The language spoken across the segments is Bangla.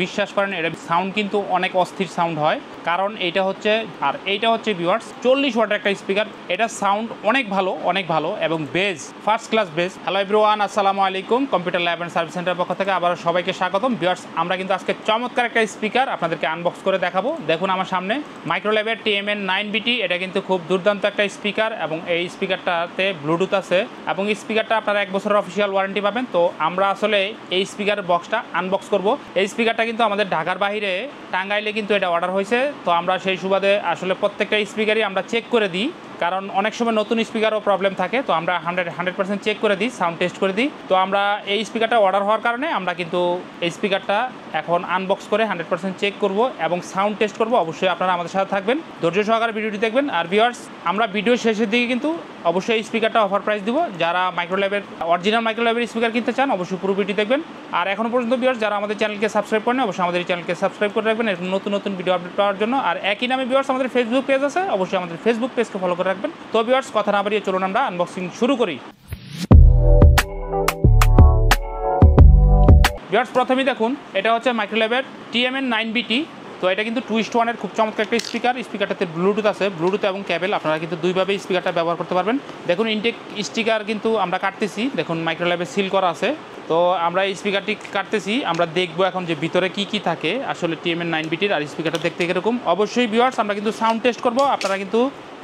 বিশ্বাস করেন এটা সাউন্ড কিন্তু অনেক অস্থির সাউন্ড হয়, কারণ এইটা হচ্ছে ভিউয়ার্স 40 ওয়াটের একটা স্পিকার। এটা সাউন্ড অনেক ভালো এবং bass first class bass. Hello everyone, আসসালামু আলাইকুম। কম্পিউটার ল্যাব অ্যান্ড সার্ভিস সেন্টারের পক্ষ থেকে আবার সবাইকে স্বাগতম। ভিউয়ার্স, আমরা কিন্তু আজকে চমৎকার একটা স্পিকার আপনাদেরকে আনবক্স করে দেখাবো। দেখুন আমার সামনে মাইক্রোল্যাবের TMN9BT। এটা কিন্তু খুব দুর্দান্ত একটা স্পিকার এবং এই স্পিকারটাতে ব্লুটুথ আছে এবং এই স্পিকারটা আপনারা 1 বছরের অফিসিয়াল ওয়ারেন্টি পাবেন। তো আমরা আসলে এই স্পিকার বক্সটা আনবক্স করব। এই স্পিকারটা কিন্তু আমাদের ঢাকার বাইরে টাঙ্গাইলে কিন্তু এটা অর্ডার হয়েছে। তো আমরা সেই সুবাদে আসলে প্রত্যেকটা স্পিকারই আমরা চেক করে দিই, কারণ অনেক সময় নতুন স্পিকারও প্রবলেম থাকে। তো আমরা 100% চেক করে দিই, সাউন্ড টেস্ট করে দিই। তো আমরা এই স্পিকারটা অর্ডার হওয়ার কারণে আমরা কিন্তু এই স্পিকারটা এখন আনবক্স করে 100% চেক করব এবং সাউন্ড টেস্ট করব। অবশ্যই আপনারা আমাদের সাথে থাকবেন, ধৈর্য সহকারে ভিডিওটি দেখবেন। আর ভিউয়ার্স, আমরা ভিডিও শেষের দিকে কিন্তু অবশ্যই এই স্পিকারটা অফার প্রাইস দিব। যারা মাইক্রোল্যাবের অরিজিনাল মাইক্রোল্যাবের স্পিকার কিনতে চান অবশ্যই পুরো ভিডিও দেখবেন। আর এখনও পর্যন্ত ভিউয়ার্স যারা আমাদের চ্যানেলকে সাবস্ক্রাইব করেন অবশ্যই আমাদের এই চ্যানেলকে সাবস্ক্রাইব করে রাখবেন এরকম নতুন ভিডিও আপডেট পাওয়ার জন্য। আর একই নামে ভিউয়ার্স আমাদের ফেসবুক পেজ আছে, অবশ্যই আমাদের ফেসবুক পেজকে ফলো করে রাখবেন। তো ভিউয়ার্স, কথা না বাড়িয়ে চলুন আমরা আনবক্সিং শুরু করি। ভিউয়ার্স, প্রথমেই দেখুন এটা হচ্ছে মাইক্রোল্যাবের TMN9BT। তো এটা কিন্তু 2:1 খুব চমৎকার একটা স্পিকারটাতে ব্লুটুথ আছে, ব্লুটুথ এবং কেবল। আপনারা কিন্তু দুইভাবে স্পিকারটা ব্যবহার করতে পারবেন। দেখুন ইনটেক স্টিকার কিন্তু আমরা কাটতেছি, দেখুন মাইক্রোল্যাবে সিল করা আছে। তো আমরা এই স্পিকারটি কাটতেছি, আমরা দেখবো এখন যে ভিতরে কি থাকে আসলে TMN9BTর। আর স্পিকারটা দেখতে এরকম। অবশ্যই ভিউয়ার্স আমরা কিন্তু সাউন্ড টেস্ট করব, আপনারা কিন্তু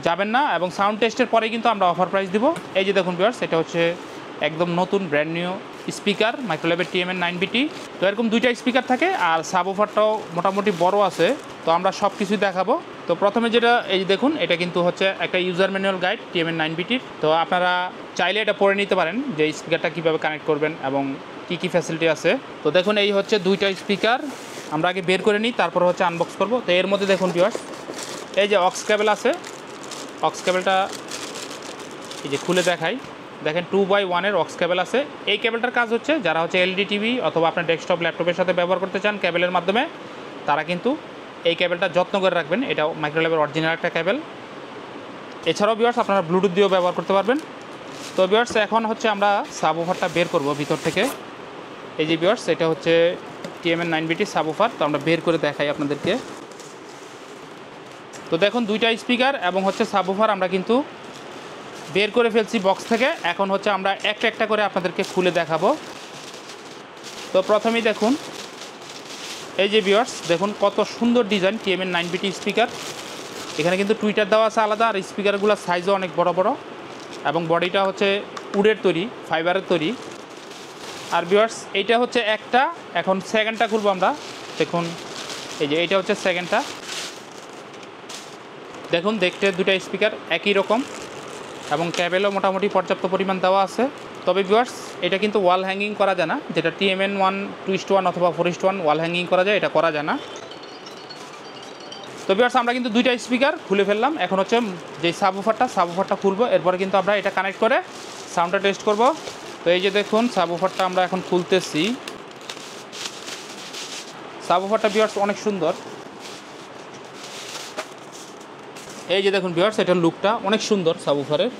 যাবেন না, এবং সাউন্ড টেস্টের পরে কিন্তু আমরা অফার প্রাইস দিব। এই যে দেখুন ভিউয়ার্স, এটা হচ্ছে একদম নতুন ব্র্যান্ড নিউ স্পিকার মাইক্রোল্যাবের TMN9BT। তো এরকম দুইটা স্পিকার থাকে আর সাবওুফারটাও মোটামুটি বড় আছে। তো আমরা সব কিছুই দেখাবো। তো প্রথমে যেটা এই যে দেখুন, এটা কিন্তু হচ্ছে একটা ইউজার ম্যানুয়াল গাইড TMN9BTর। তো আপনারা চাইলে এটা পড়ে নিতে পারেন যে স্পিকারটা কীভাবে কানেক্ট করবেন এবং কি ফ্যাসিলিটি আছে। তো দেখুন এই হচ্ছে দুইটা স্পিকার, আমরা আগে বের করে নিই, তারপর হচ্ছে আনবক্স করব। তো এর মধ্যে দেখুন ভিউয়ার্স, এই যে অক্স কেবল আছে, অক্স কেবলটা এই যে খুলে দেখাই, দেখেন 2x1 অক্স কেবল আছে। এই কেবলটার কাজ হচ্ছে যারা হচ্ছে LED টিভি অথবা আপনার ডেস্কটপ ল্যাপটপের সাথে ব্যবহার করতে চান কেবলের মাধ্যমে, তারা কিন্তু এই কেবলটা যত্ন করে রাখবেন। এটা মাইক্রোল্যাবের অরিজিনাল একটা কেবল। এছাড়াও ভিউয়ার্স আপনারা ব্লুটুথ দিয়েও ব্যবহার করতে পারবেন। তো ভিউয়ার্স এখন হচ্ছে আমরা সাবওুফারটা বের করব ভিতর থেকে। এই যে ভিউয়ার্স, এটা হচ্ছে TMN9BT সাবওুফার। তো আমরা বের করে দেখাই আপনাদেরকে। তো দেখুন দুইটা স্পিকার এবং হচ্ছে সাবওুফার আমরা কিন্তু বের করে ফেলছি বক্স থেকে। এখন হচ্ছে আমরা একটা একটা করে আপনাদেরকে খুলে দেখাবো। তো প্রথমেই দেখুন এই যে ভিউয়ার্স, দেখুন কত সুন্দর ডিজাইন TMN9BT স্পিকার। এখানে কিন্তু টুইটার দেওয়া আছে আলাদা, আর স্পিকারগুলোর সাইজও অনেক বড় এবং বডিটা হচ্ছে উডের তৈরি, ফাইবারের তৈরি। আর ভিউয়ার্স এইটা হচ্ছে একটা, এখন সেকেন্ডটা খুলবো আমরা। দেখুন এই যে এইটা হচ্ছে সেকেন্ডটা। দেখুন দেখতে দুটা স্পিকার একই রকম এবং কেবলও মোটামুটি পর্যাপ্ত পরিমাণ দেওয়া আছে। তবে ভিউয়ার্স এটা কিন্তু ওয়াল হ্যাঙ্গিং করা যায় না, যেটা TMN1 2:1 অথবা 4:1 ওয়াল হ্যাঙ্গিং করা যায়, এটা করা যায় না। তো ভিউয়ার্স আমরা কিন্তু দুইটা স্পিকার খুলে ফেললাম। এখন হচ্ছে যে সাবওুফারটা খুলবো, এরপরে কিন্তু আমরা এটা কানেক্ট করে সাউন্ডটা টেস্ট করব। তো এই যে দেখুন সাবওুফারটা আমরা এখন খুলতেছি। সাবওুফারটা ভিউয়ার্স অনেক সুন্দর। এই যে দেখুন ভিউয়ার্স, এটার লুকটা অনেক সুন্দর, সাবওুফারের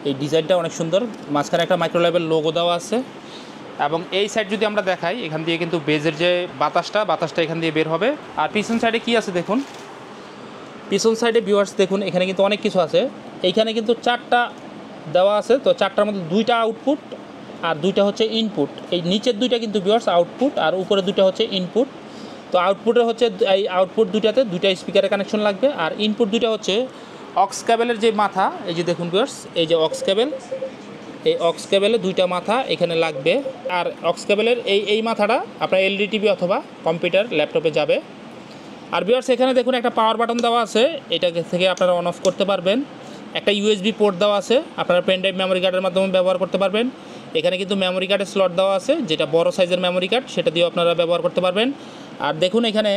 এই ডিজাইনটা অনেক সুন্দর। মাঝখানে একটা মাইক্রোল্যাবের লোগো দেওয়া আছে এবং এই সাইড যদি আমরা দেখাই, এখান দিয়ে কিন্তু বেজের যে বাতাসটা এখান দিয়ে বের হবে। আর পিছন সাইডে কি আছে দেখুন, পিছন সাইডে ভিউয়ার্স দেখুন এখানে কিন্তু অনেক কিছু আছে। এইখানে কিন্তু 4টা দেওয়া আছে। তো 4টার মধ্যে 2টা আউটপুট আর 2টা হচ্ছে ইনপুট। এই নিচের 2টা কিন্তু ভিউয়ার্স আউটপুট আর উপরে 2টা হচ্ছে ইনপুট। তো আউটপুটে হচ্ছে এই আউটপুট 2টাতে 2টা স্পিকারের কানেকশন লাগবে, আর ইনপুট 2টা হচ্ছে অক্স কেবলের যে মাথা। এই যে দেখুন ভিউয়ার্স, এই যে অক্স কেবল, এই অক্স কেবলে 2টা মাথা এখানে লাগবে। আর অক্স কেবলের এই মাথাটা আপনার LED টিভি অথবা কম্পিউটার ল্যাপটপে যাবে। আর ভিউয়ার্স এখানে দেখুন একটা পাওয়ার বাটন দেওয়া আছে, এটা থেকে আপনারা অন অফ করতে পারবেন। একটা USB পোর্ট দেওয়া আছে, আপনারা পেন ড্রাইভ মেমোরি কার্ডের মাধ্যমে ব্যবহার করতে পারবেন। এখানে কিন্তু মেমোরি কার্ডের স্লট দেওয়া আছে, যেটা বড় সাইজের মেমোরি কার্ড, সেটা দিয়েও আপনারা ব্যবহার করতে পারবেন। আর দেখুন এখানে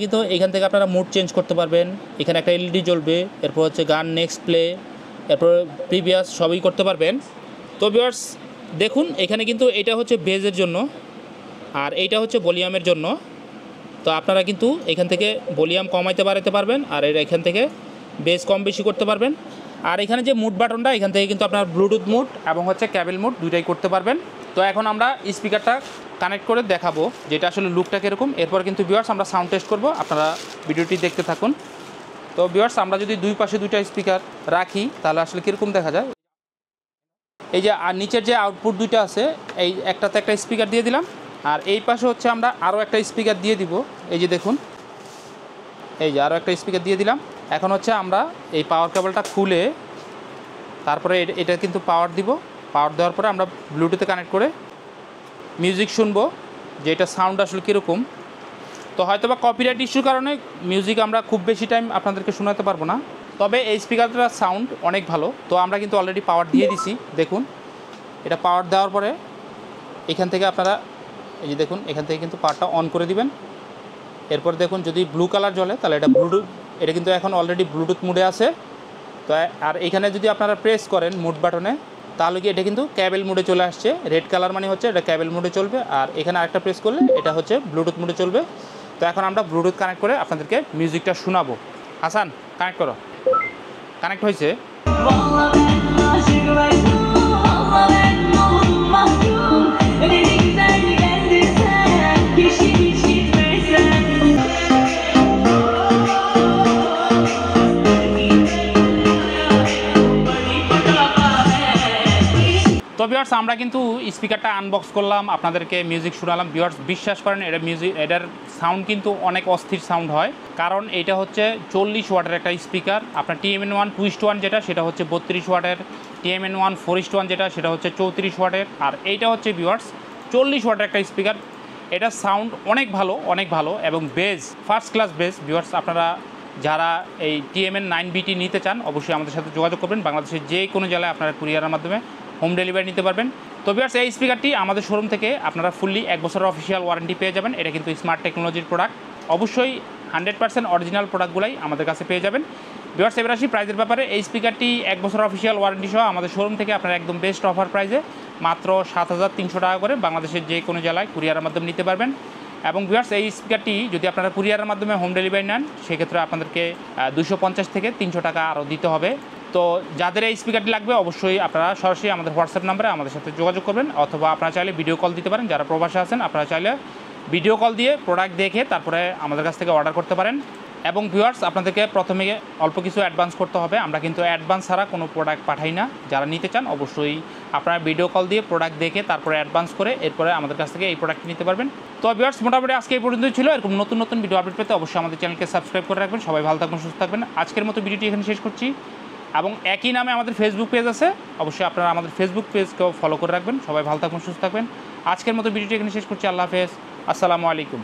কিন্তু এখান থেকে আপনারা মুড চেঞ্জ করতে পারবেন। এখানে একটা LED জ্বলবে, এরপর হচ্ছে গান, নেক্সট প্লে, এরপর প্রিভিয়াস সবই করতে পারবেন। তো ভিউয়ার্স দেখুন এখানে কিন্তু এটা হচ্ছে বেজের জন্য আর এইটা হচ্ছে ভলিউমের জন্য। তো আপনারা কিন্তু এখান থেকে ভলিউম কমাইতে বাড়াতে পারবেন আর এখান থেকে বেস কম বেশি করতে পারবেন। আর এখানে যে মুড বাটনটা, এখান থেকে কিন্তু আপনার ব্লুটুথ মুড এবং হচ্ছে কেবল মুড দুইটাই করতে পারবেন। তো এখন আমরা স্পিকারটা কানেক্ট করে দেখাবো যেটা আসলে লুকটা কীরকম। এরপর কিন্তু ভিউয়ার্স আমরা সাউন্ড টেস্ট করব, আপনারা ভিডিওটি দেখতে থাকুন। তো ভিউয়ার্স আমরা যদি দুই পাশে দুইটা স্পিকার রাখি তাহলে আসলে কীরকম দেখা যায়। এই যে আর নিচের যে আউটপুট দুইটা আছে, এই একটাতে একটা স্পিকার দিয়ে দিলাম, আর এই পাশে হচ্ছে আমরা আরও একটা স্পিকার দিয়ে দিব। এই যে দেখুন, এই যে আরও একটা স্পিকার দিয়ে দিলাম। এখন হচ্ছে আমরা এই পাওয়ার কেবলটা খুলে তারপরে এটা কিন্তু পাওয়ার দিব। পাওয়ার দেওয়ার পরে আমরা ব্লুটুথে কানেক্ট করে মিউজিক শুনবো যে এটা সাউন্ড আসলে কীরকম। তো হয়তো বা কপিরাইট ইস্যুর কারণে মিউজিক আমরা খুব বেশি টাইম আপনাদেরকে শোনাতে পারবো না, তবে এই স্পিকারটার সাউন্ড অনেক ভালো। তো আমরা কিন্তু অলরেডি পাওয়ার দিয়ে দিছি। দেখুন, এটা পাওয়ার দেওয়ার পরে এখান থেকে আপনারা এই যে দেখুন, এখান থেকে কিন্তু পাওয়ারটা অন করে দিবেন। এরপর দেখুন যদি ব্লু কালার জ্বলে তাহলে এটা ব্লুটুথ, এটা কিন্তু এখন অলরেডি ব্লুটুথ মুডে আছে। তো আর এখানে যদি আপনারা প্রেস করেন মুড বাটনে তাহলে কি এটা কিন্তু ক্যাবেল মোডে চলে আসছে। রেড কালার মানে হচ্ছে এটা ক্যাবেল মোডে চলবে, আর এখানে আরেকটা প্রেস করলে এটা হচ্ছে ব্লুটুথ মোডে চলবে। তো এখন আমরা ব্লুটুথ কানেক্ট করে আপনাদেরকে মিউজিকটা শোনাবো। হাসান, কানেক্ট করো। কানেক্ট হয়েছে। তো ভিউয়ার্স আমরা কিন্তু স্পিকারটা আনবক্স করলাম, আপনাদেরকে মিউজিক শোনালাম। ভিউয়ার্স বিশ্বাস করেন এটার সাউন্ড কিন্তু অনেক অস্থির সাউন্ড হয়, কারণ এটা হচ্ছে 40 ওয়াটের একটা স্পিকার। আপনার TMN1 2:1 যেটা সেটা হচ্ছে 32 ওয়াটের, TMN1 4:1 যেটা সেটা হচ্ছে 34 ওয়াটের, আর এইটা হচ্ছে ভিউয়ার্স 40 ওয়াটের একটা স্পিকার। এটা সাউন্ড অনেক ভালো, অনেক ভালো, এবং base first class base. Viewers আপনারা যারা এই TMN 9BT নিতে চান অবশ্যই আমাদের সাথে যোগাযোগ করবেন। বাংলাদেশের যে কোনো জেলায় আপনারা কুরিয়ারের মাধ্যমে হোম ডেলিভারি নিতে পারবেন। তো ভিউয়ার্স এই স্পিকারটি আমাদের শোরুম থেকে আপনারা ফুললি 1 বছরের অফিসিয়াল ওয়ারেন্টি পেয়ে যাবেন। এটা কিন্তু স্মার্ট টেকনোলজির প্রোডাক্ট, অবশ্যই 100% অরিজিনাল প্রোডাক্টগুলাই আমাদের কাছে পেয়ে যাবেন। ভিউয়ার্স এবার আসি প্রাইসের ব্যাপারে। এই স্পিকারটি 1 বছরের অফিসিয়াল ওয়ারেন্টি সহ আমাদের শোরুম থেকে আপনারা একদম বেস্ট অফার প্রাইসে মাত্র 7,300 টাকা করে বাংলাদেশের যে কোনো জেলায় কুরিয়ারের মাধ্যমে নিতে পারবেন। এবং ভিউয়ার্স এই স্পিকারটি যদি আপনারা কুরিয়ারের মাধ্যমে হোম ডেলিভারি নেন সেক্ষেত্রে আপনাদেরকে 250 থেকে 300 টাকা আরও দিতে হবে। তো যাদের এই স্পিকারটি লাগবে অবশ্যই আপনারা সরাসরি আমাদের হোয়াটসঅ্যাপ নাম্বারে আমাদের সাথে যোগাযোগ করবেন, অথবা আপনারা চাইলে ভিডিও কল দিতে পারেন। যারা প্রবাসে আছেন আপনারা চাইলে ভিডিও কল দিয়ে প্রোডাক্ট দেখে তারপরে আমাদের কাছ থেকে অর্ডার করতে পারেন। এবং ভিউয়ার্স আপনাদেরকে প্রথমে অল্প কিছু অ্যাডভান্স করতে হবে, আমরা কিন্তু অ্যাডভান্স ছাড়া কোনো প্রোডাক্ট পাঠাই না। যারা নিতে চান অবশ্যই আপনারা ভিডিও কল দিয়ে প্রোডাক্ট দেখে তারপরে অ্যাডভান্স করে এরপরে আমাদের কাছ থেকে এই প্রোডাক্ট নিতে পারবেন। তো ভিউয়ার্স মোটামুটি আজকে এই পর্যন্তই ছিল। এরকম নতুন নতুন ভিডিও আপডেট পেতে অবশ্যই আমাদের চ্যানেলকে সাবস্ক্রাইব করে রাখবেন। সবাই ভালো থাকবেন, সুস্থ থাকবেন। আজকের মতো ভিডিওটি এখানে শেষ করছি, এবং একই নামে আমাদের ফেসবুক পেজ আছে, অবশ্যই আপনারা আমাদের ফেসবুক পেজকেও ফলো করে রাখবেন। সবাই ভালো থাকবেন, সুস্থ থাকবেন। আজকের মতো ভিডিওটি এখানে শেষ করছি। আল্লাহ হাফেজ, আসসালামু আলাইকুম।